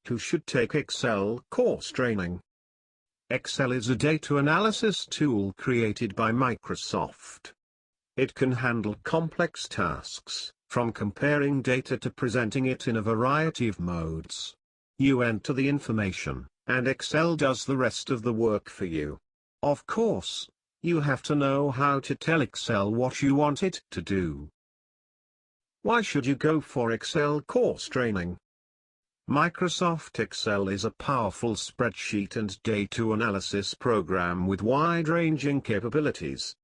Who should take Excel course training? Excel is a data analysis tool created by Microsoft. It can handle complex tasks, from comparing data to presenting it in a variety of modes. You enter the information, and Excel does the rest of the work for you. Of course, you have to know how to tell Excel what you want it to do. Why should you go for Excel course training? Microsoft Excel is a powerful spreadsheet and data analysis program with wide-ranging capabilities.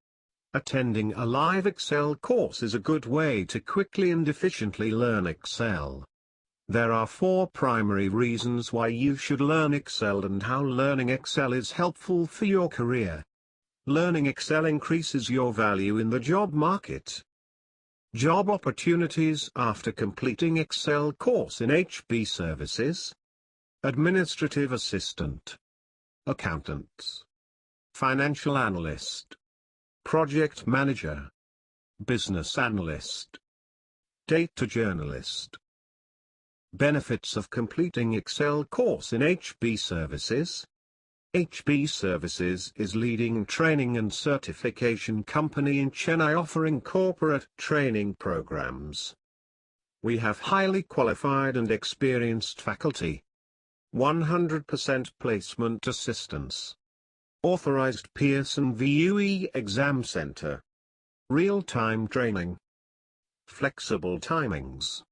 Attending a live Excel course is a good way to quickly and efficiently learn Excel. There are 4 primary reasons why you should learn Excel and how learning Excel is helpful for your career. Learning Excel increases your value in the job market. Job opportunities after completing Excel course in HB services. Administrative assistant, accountants, financial analyst, project manager, business analyst, data journalist. Benefits of completing Excel course in HB services. HB Services is leading training and certification company in Chennai offering corporate training programs. We have highly qualified and experienced faculty. 100% placement assistance. Authorized Pearson VUE exam center. Real-time training. Flexible timings.